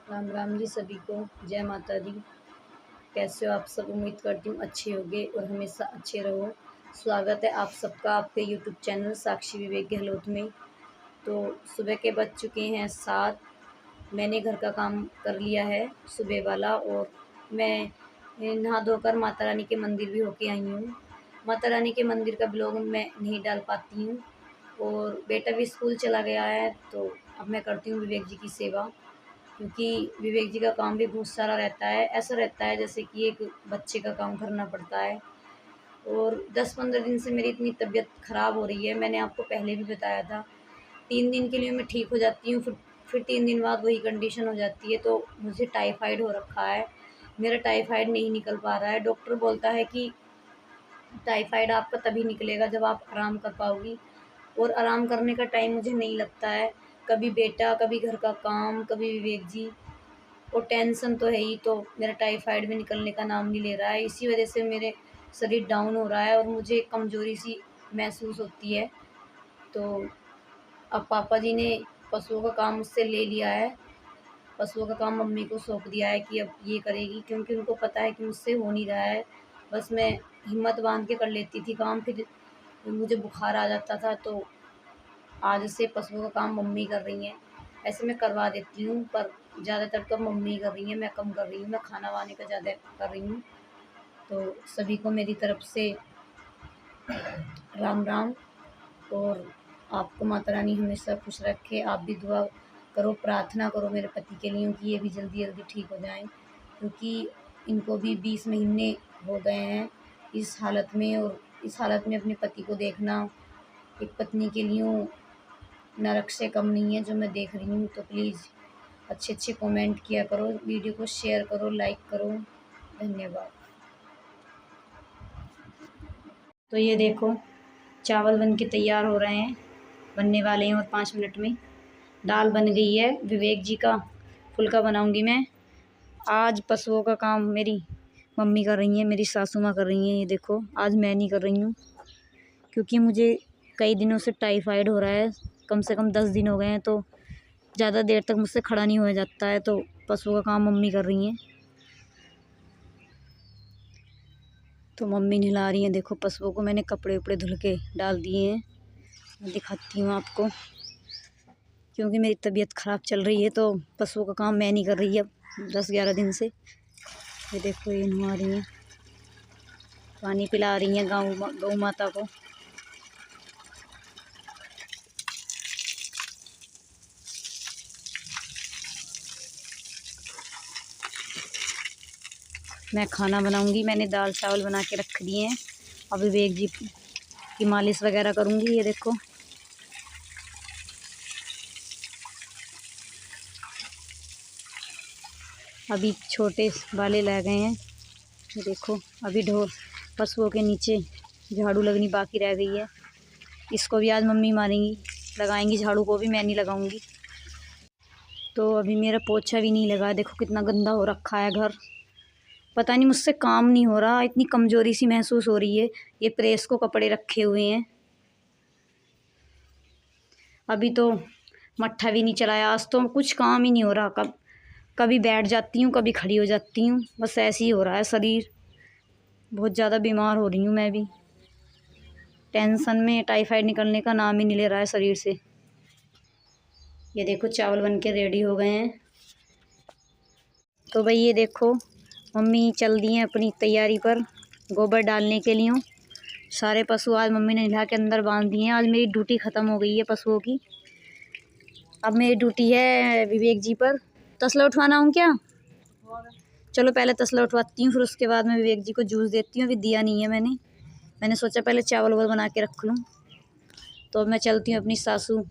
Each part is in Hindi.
राम राम जी सभी को। जय माता दी। कैसे हो आप सब? उम्मीद करती हूँ अच्छे होगे और हमेशा अच्छे रहो। स्वागत है आप सबका आपके यूट्यूब चैनल साक्षी विवेक गहलोत में। तो सुबह के बज चुके हैं 7। मैंने घर का काम कर लिया है सुबह वाला, और मैं नहा धोकर माता रानी के मंदिर भी होके आई हूँ। माता रानी के मंदिर का ब्लॉग मैं नहीं डाल पाती हूँ, और बेटा भी स्कूल चला गया है, तो अब मैं करती हूँ विवेक जी की सेवा, क्योंकि विवेक जी का काम भी बहुत सारा रहता है। ऐसा रहता है जैसे कि एक बच्चे का काम करना पड़ता है। और 10-15 दिन से मेरी इतनी तबीयत ख़राब हो रही है, मैंने आपको पहले भी बताया था। 3 दिन के लिए मैं ठीक हो जाती हूँ, फिर 3 दिन बाद वही कंडीशन हो जाती है। तो मुझे टाइफाइड हो रखा है। मेरा टाइफाइड नहीं निकल पा रहा है। डॉक्टर बोलता है कि टाइफाइड आपका तभी निकलेगा जब आप आराम कर पाओगी, और आराम करने का टाइम मुझे नहीं लगता है। कभी बेटा, कभी घर का काम, कभी विवेक जी, और टेंशन तो है ही। तो मेरा टाइफाइड भी निकलने का नाम नहीं ले रहा है। इसी वजह से मेरे शरीर डाउन हो रहा है और मुझे कमज़ोरी सी महसूस होती है। तो अब पापा जी ने पशुओं का काम मुझसे ले लिया है। पशुओं का काम मम्मी को सौंप दिया है कि अब ये करेगी, क्योंकि उनको पता है कि मुझसे हो नहीं रहा है। बस मैं हिम्मत बांध के कर लेती थी काम, फिर मुझे बुखार आ जाता था। तो आज से पशुओं का काम मम्मी कर रही हैं। ऐसे मैं करवा देती हूँ, पर ज़्यादातर तो मम्मी कर रही हैं, मैं कम कर रही हूँ। मैं खाना वाने का ज़्यादा कर रही हूँ। तो सभी को मेरी तरफ से राम राम। और आपको माता रानी हमेशा खुश रखे। आप भी दुआ करो, प्रार्थना करो मेरे पति के लिए कि ये भी जल्दी जल्दी ठीक हो जाएं, क्योंकि इनको भी 20 महीने हो गए हैं इस हालत में। और इस हालत में अपने पति को देखना एक पत्नी के लिए नरक से कम नहीं है, जो मैं देख रही हूँ। तो प्लीज़ अच्छे अच्छे कमेंट किया करो, वीडियो को शेयर करो, लाइक करो। धन्यवाद। तो ये देखो, चावल बन के तैयार हो रहे हैं, बनने वाले हैं और 5 मिनट में। दाल बन गई है। विवेक जी का फुल्का बनाऊंगी मैं। आज पशुओं का काम मेरी मम्मी कर रही हैं, मेरी सासू माँ कर रही हैं। ये देखो, आज मैं नहीं कर रही हूँ, क्योंकि मुझे कई दिनों से टाइफाइड हो रहा है। कम से कम 10 दिन हो गए हैं, तो ज़्यादा देर तक मुझसे खड़ा नहीं हो जाता है। तो पशुओं का काम मम्मी कर रही हैं। तो मम्मी नहला रही हैं। देखो, पशुओं को मैंने कपड़े उपड़े धुल के डाल दिए हैं। मैं दिखाती हूँ आपको, क्योंकि मेरी तबीयत ख़राब चल रही है। तो पशुओं का काम मैं नहीं कर रही अब 10-11 दिन से। ये देखो, ये नहा रही हैं, पानी पिला रही हैं गौ माता को। मैं खाना बनाऊंगी। मैंने दाल चावल बना के रख दिए हैं। अब विवेक जी की मालिश वगैरह करूंगी। ये देखो, अभी छोटे वाले लग गए हैं। ये देखो, अभी पशुओं के नीचे झाड़ू लगनी बाकी रह गई है। इसको भी आज मम्मी मारेंगी, लगाएंगी झाड़ू को भी, मैं नहीं लगाऊंगी। तो अभी मेरा पोछा भी नहीं लगा। देखो कितना गंदा हो रखा है घर। पता नहीं मुझसे काम नहीं हो रहा, इतनी कमज़ोरी सी महसूस हो रही है। ये प्रेस को कपड़े रखे हुए हैं। अभी तो मट्ठा भी नहीं चलाया। आज तो कुछ काम ही नहीं हो रहा। कभी बैठ जाती हूँ, कभी खड़ी हो जाती हूँ। बस ऐसे ही हो रहा है शरीर। बहुत ज़्यादा बीमार हो रही हूँ मैं भी। टेंशन में टाइफाइड निकलने का नाम ही नहीं ले रहा है शरीर से। ये देखो, चावल बन के रेडी हो गए हैं। तो भाई ये देखो, मम्मी चल दी हैं अपनी तैयारी पर गोबर डालने के लिए। सारे पशु आज मम्मी ने नहला के अंदर बांध दिए हैं। आज मेरी ड्यूटी ख़त्म हो गई है पशुओं की। अब मेरी ड्यूटी है विवेक जी पर। तसला उठवाना हूँ क्या? चलो पहले तसला उठवाती हूँ, फिर उसके बाद मैं विवेक जी को जूस देती हूँ। अभी दिया नहीं है मैंने सोचा पहले चावल वावल बना के रख लूँ। तो अब मैं चलती हूँ अपनी सासू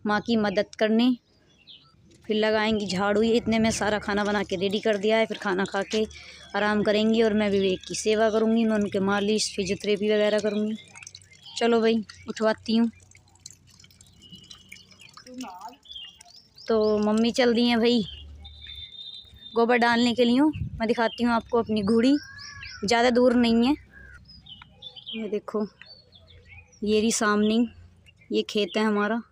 माँ की मदद करने। फिर लगाएंगी झाड़ू। ये इतने में सारा खाना बना के रेडी कर दिया है। फिर खाना खा के आराम करेंगी और मैं विवेक की सेवा करूँगी। मैं उनके मालिश फिजियोथेरेपी वगैरह करूँगी। चलो भाई, उठवाती हूँ। तो मम्मी चल दी हैं भाई गोबर डालने के लिए। मैं दिखाती हूँ आपको अपनी घूड़ी। ज़्यादा दूर नहीं है। ये देखो, ये रही सामने, ये खेत है हमारा।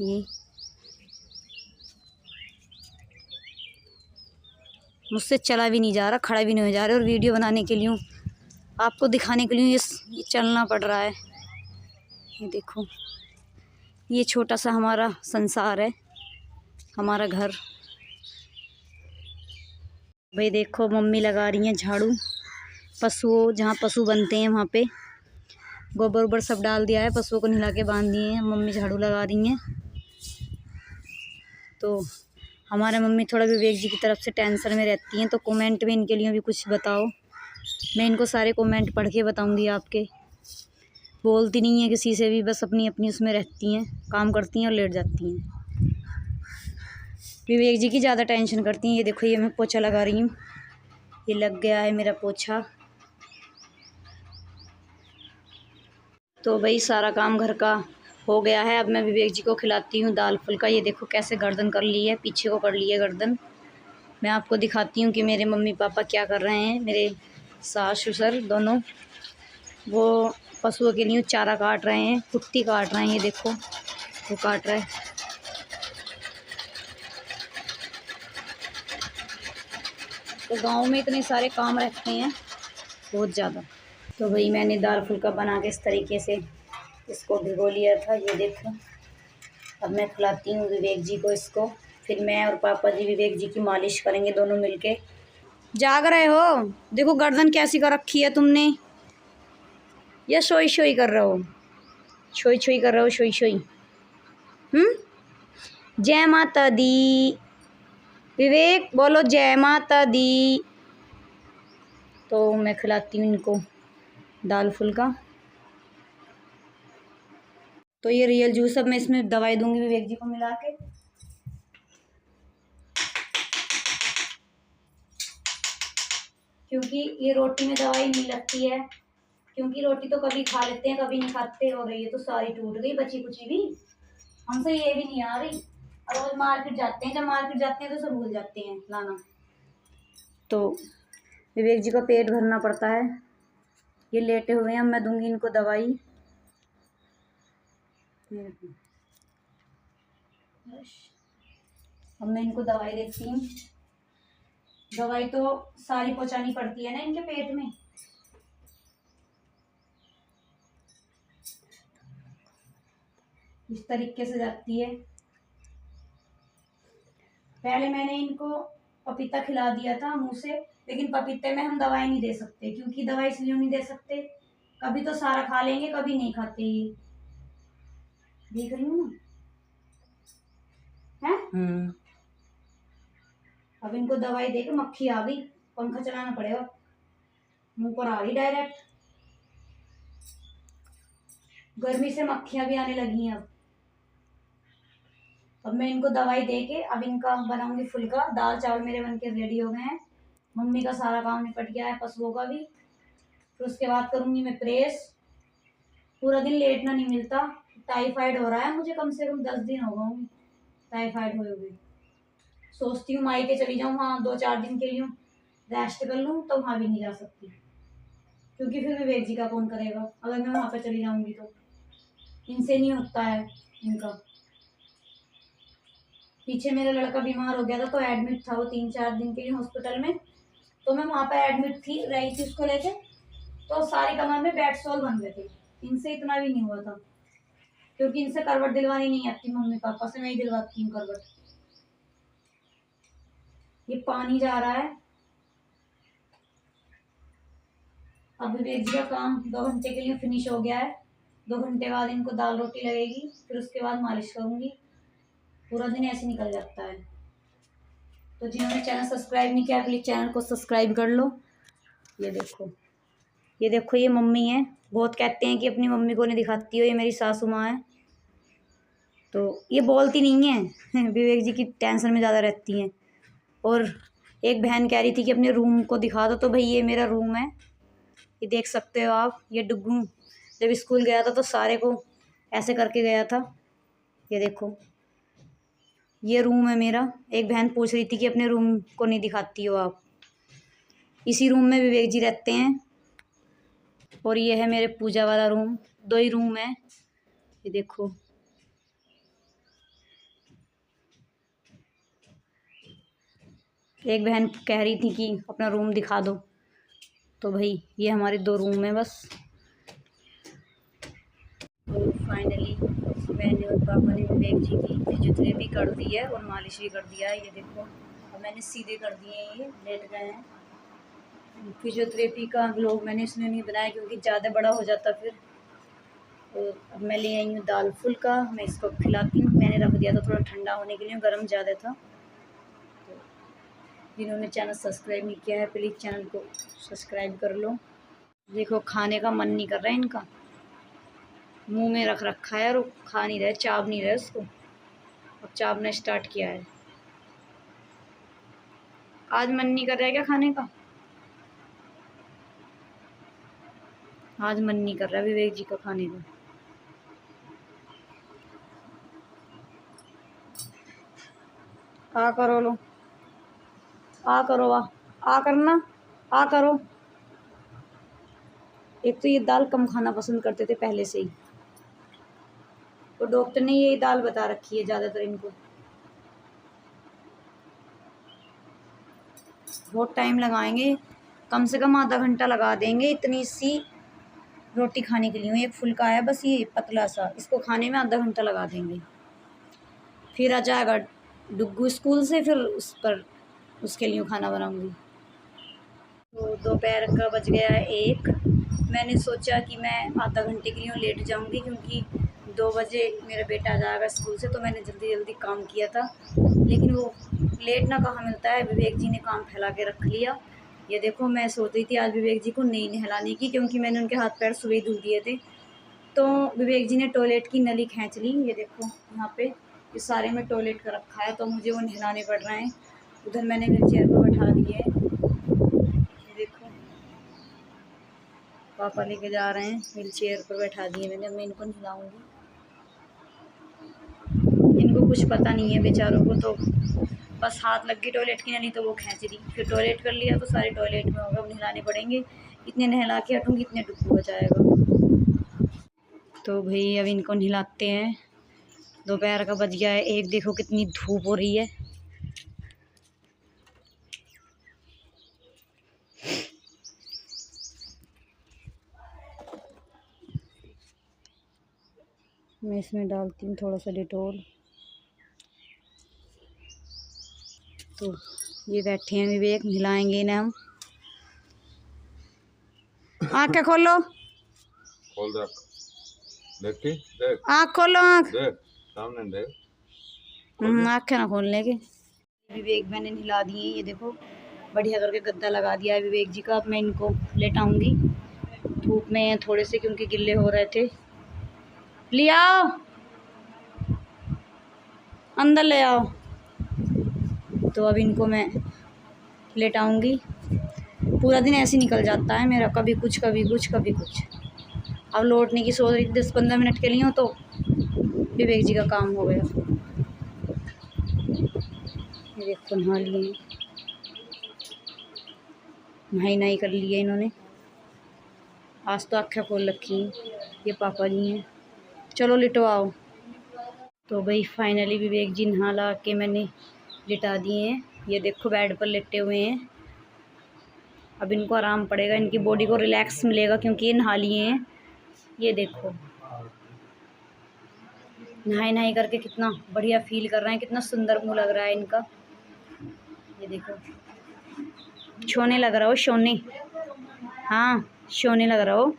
ये मुझसे चला भी नहीं जा रहा, खड़ा भी नहीं हो जा रहा, और वीडियो बनाने के लिए आपको दिखाने के लिए ये चलना पड़ रहा है। ये देखो, ये छोटा सा हमारा संसार है, हमारा घर। भाई देखो, मम्मी लगा रही हैं झाड़ू। पशुओं, जहाँ पशु बनते हैं वहाँ पे गोबर वोबर सब डाल दिया है, पशुओं को नहला के बांध दिए हैं, मम्मी झाड़ू लगा रही हैं। तो हमारे मम्मी थोड़ा विवेक जी की तरफ से टेंशन में रहती हैं, तो कमेंट में इनके लिए भी कुछ बताओ। मैं इनको सारे कमेंट पढ़ के बताऊँगी आपके। बोलती नहीं है किसी से भी, बस अपनी अपनी उसमें रहती हैं, काम करती हैं और लेट जाती हैं। विवेक जी की ज़्यादा टेंशन करती हैं। ये देखो, ये मैं पोछा लगा रही हूँ, ये लग गया है मेरा पोछा। तो भाई सारा काम घर का हो गया है। अब मैं विवेक जी को खिलाती हूँ दाल फुल्का। ये देखो कैसे गर्दन कर ली है, पीछे को कर ली है गर्दन। मैं आपको दिखाती हूँ कि मेरे मम्मी पापा क्या कर रहे हैं। मेरे सास ससुर दोनों वो पशुओं के लिए चारा काट रहे हैं, कुट्टी काट रहे हैं। ये देखो वो काट रहा है। तो गांव में इतने सारे काम रहते हैं, बहुत ज़्यादा। तो भाई मैंने दाल फुल्का बना के इस तरीके से इसको भिगो लिया था। ये देखो, अब मैं खिलाती हूँ विवेक जी को इसको। फिर मैं और पापा जी विवेक जी की मालिश करेंगे दोनों मिलके। जाग रहे हो? देखो गर्दन कैसी कर रखी है तुमने, या सोई सोई कर रहे हो? सोई सोई कर रहे हो, सोई सोई। जय माता दी। विवेक बोलो जय माता दी। तो मैं खिलाती हूँ इनको दाल फुल्का। तो ये रियल जूस, अब मैं इसमें दवाई दूंगी विवेक जी को मिला के। क्योंकि ये रोटी में दवाई नहीं लगती है, क्योंकि रोटी तो कभी खा लेते हैं कभी नहीं खाते। और ये तो सारी टूट गई, बची कुची भी हमसे ये भी नहीं आ रही। और रोज मार्केट जाते हैं, जब मार्केट जाते हैं तो सब भूल जाते हैं लाना। तो विवेक जी का पेट भरना पड़ता है। ये लेटे हुए हैं, अब मैं दूंगी इनको दवाई। अब मैं इनको दवाई देती हूँ। दवाई तो सारी पहुंचानी पड़ती है ना इनके पेट में। इस तरीके से जाती है। पहले मैंने इनको पपीता खिला दिया था मुंह से, लेकिन पपीते में हम दवाई नहीं दे सकते। क्योंकि दवाई इसलिए नहीं दे सकते, कभी तो सारा खा लेंगे कभी नहीं खाते। ये देख रही हूँ ना, है। अब इनको दवाई देके मक्खी आ गई, पंखा चलाना पड़ेगा, मुंह पर आ गई डायरेक्ट। गर्मी से मक्खियां भी आने लगी हैं। अब मैं इनको दवाई देके अब इनका बनाऊंगी फुल्का। दाल चावल मेरे बन के रेडी हो गए हैं। मम्मी का सारा काम निपट गया है, पशुओं का भी। फिर उसके बाद करूंगी मैं प्रेस। पूरा दिन लेटना नहीं मिलता। टाइफाइड हो रहा है मुझे, कम से कम 10 दिन हो गए होंगे टाइफाइड हुए हुए। सोचती हूँ मायके चली जाऊँ, वहाँ 2-4 दिन के लिए रेस्ट कर लूँ, तो वहाँ भी नहीं जा सकती। क्योंकि फिर विवेक जी का कौन करेगा अगर मैं वहाँ पे चली जाऊंगी तो। इनसे नहीं होता है इनका। पीछे मेरा लड़का बीमार हो गया था, तो एडमिट था वो 3-4 दिन के लिए हॉस्पिटल में। तो मैं वहाँ पे एडमिट थी, रही थी उसको लेके। तो सारी कमर में बेड सोल बन गए थे। इनसे इतना भी नहीं हुआ था, क्योंकि इनसे करवट दिलवानी नहीं आती। मम्मी पापा से मैं ही दिलवाती हूँ करवट। ये पानी जा रहा है। अब विवेक जी का काम 2 घंटे के लिए फिनिश हो गया है। 2 घंटे बाद इनको दाल रोटी लगेगी, फिर उसके बाद मालिश करूंगी। पूरा दिन ऐसे निकल जाता है। तो जिन्होंने चैनल सब्सक्राइब नहीं किया, प्लीज चैनल को सब्सक्राइब कर लो। ये देखो, ये देखो, ये मम्मी है। बहुत कहते हैं कि अपनी मम्मी को नहीं दिखाती हो, ये मेरी सासू माँ है। तो ये बोलती नहीं है विवेक जी की टेंशन में ज़्यादा रहती हैं। और एक बहन कह रही थी कि अपने रूम को दिखा दो, तो भाई ये मेरा रूम है, ये देख सकते हो आप। ये डुग्गू जब स्कूल गया था तो सारे को ऐसे करके गया था। ये देखो, ये रूम है मेरा। एक बहन पूछ रही थी कि अपने रूम को नहीं दिखाती हो आप। इसी रूम में विवेक जी रहते हैं। और ये है मेरे पूजा वाला रूम। 2 ही रूम है। ये देखो, एक बहन कह रही थी कि अपना रूम दिखा दो, तो भाई ये हमारे 2 रूम हैं बस। तो फाइनली मैंने और पापा ने विवेक जी की फिजियोथेरेपी कर दी है और मालिश भी कर दिया है। ये देखो अब मैंने सीधे कर दिए हैं, ये लेट गए हैं। फिजियोथेरेपी का व्लॉग मैंने इसमें नहीं बनाया क्योंकि ज़्यादा बड़ा हो जाता फिर। तो अब मैं ले आई हूँ दाल फुल्का, मैं इसको खिलाती हूँ। मैंने रख दिया था थोड़ा ठंडा होने के लिए, गर्म ज़्यादा था। तो जिन्होंने चैनल सब्सक्राइब नहीं किया है प्लीज़ चैनल को सब्सक्राइब कर लो। देखो खाने का मन नहीं कर रहा है इनका, मुंह में रख रखा है और वो खा नहीं रहे, चाव नहीं रहे उसको। अब चावना स्टार्ट किया है। आज मन नहीं कर रहा है क्या खाने का? आज मन नहीं कर रहा है विवेक जी का खाने का। आ करो लो, आ करो, आ करना, आ करो। एक तो ये दाल कम खाना पसंद करते थे पहले से ही, तो डॉक्टर ने यही दाल बता रखी है ज़्यादातर इनको। बहुत टाइम लगाएंगे, कम से कम आधा घंटा लगा देंगे इतनी सी रोटी खाने के लिए। एक फुल्का है बस ये पतला सा, इसको खाने में आधा घंटा लगा देंगे। फिर आ जाएगा डुग्गू स्कूल से, फिर उस पर उसके लिए खाना बनाऊंगी। तो दोपहर का बज गया है 1। मैंने सोचा कि मैं आधा घंटे के लिए लेट जाऊंगी क्योंकि 2 बजे मेरा बेटा आ जाएगा स्कूल से, तो मैंने जल्दी जल्दी काम किया था। लेकिन वो लेट ना कहाँ मिलता है, विवेक जी ने काम फैला के रख लिया। ये देखो मैं सोच रही थी आज विवेक जी को नहीं नहलाने की क्योंकि मैंने उनके हाथ पैर सुबह ही धुल दिए थे। तो विवेक जी ने टॉयलेट की नली खींच ली। ये देखो यहाँ पे ये सारे में टॉयलेट का रखा है, तो मुझे वो नहलाने पड़ रहे हैं। उधर मैंने व्हील चेयर पर बैठा दिए है। देखो पापा लेके जा रहे हैं, व्हील चेयर पर बैठा दिए मैंने। मैं इनको नहलाऊंगी। इनको कुछ पता नहीं है बेचारों को, तो बस हाथ लग गई टॉयलेट की नली तो वो खींच दी। फिर टॉयलेट कर लिया तो सारे टॉयलेट में होगा, अब नहलाने पड़ेंगे। इतने नहला के हटूँगी इतने डुब्बू हो जाएगा। तो भाई अब इनको नहलाते हैं। दोपहर का बज गया है 1। देखो कितनी धूप हो रही है। मैं इसमें डालती हूँ थोड़ा सा डिटॉल। तो ये बैठे हैं विवेक, नहलाएंगे इन्हें हम। आँखें खोलो, खोल रख, देखी देख, आँख खोलो, आँख देख सामने देख। आँखें ना खोलने के। विवेक मैंने नहला दिए। ये देखो बढ़िया करके गद्दा लगा दिया है विवेक जी का। अब मैं इनको लेटाऊंगी। धूप में थोड़े से क्योंकि गिल्ले हो रहे थे। ले आओ, अंदर ले आओ। तो अब इनको मैं लेटाऊंगी। पूरा दिन ऐसे निकल जाता है मेरा, कभी कुछ कभी कुछ कभी कुछ। अब लौटने की सोच रही थी 10-15 मिनट के लिए हो, तो विवेक जी का काम हो गया। ये देखो नहा लिए, नहाई कर लिया इन्होंने। आज तो आँखें खोल रखी हैं। ये पापा जी हैं। चलो लिटो आओ। तो भाई फाइनली विवेक जी नहा ला के मैंने लिटा दिए हैं। ये देखो बेड पर लेटे हुए हैं। अब इनको आराम पड़ेगा, इनकी बॉडी को रिलैक्स मिलेगा क्योंकि ये नहा लिए हैं। ये देखो नहाई करके कितना बढ़िया फील कर रहे हैं, कितना सुंदर मुँह लग रहा है इनका। ये देखो सोने लग रहा हो, सोने, हाँ सोने लग रहा हो।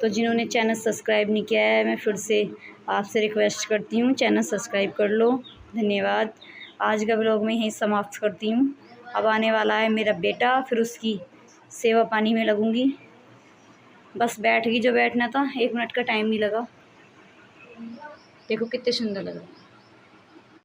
तो जिन्होंने चैनल सब्सक्राइब नहीं किया है, मैं फिर से आपसे रिक्वेस्ट करती हूँ चैनल सब्सक्राइब कर लो। धन्यवाद। आज का व्लॉग मैं यहीं समाप्त करती हूँ। अब आने वाला है मेरा बेटा, फिर उसकी सेवा पानी में लगूंगी। बस बैठ गई जो बैठना था, 1 मिनट का टाइम नहीं लगा। देखो कितने सुंदर लग रहा है।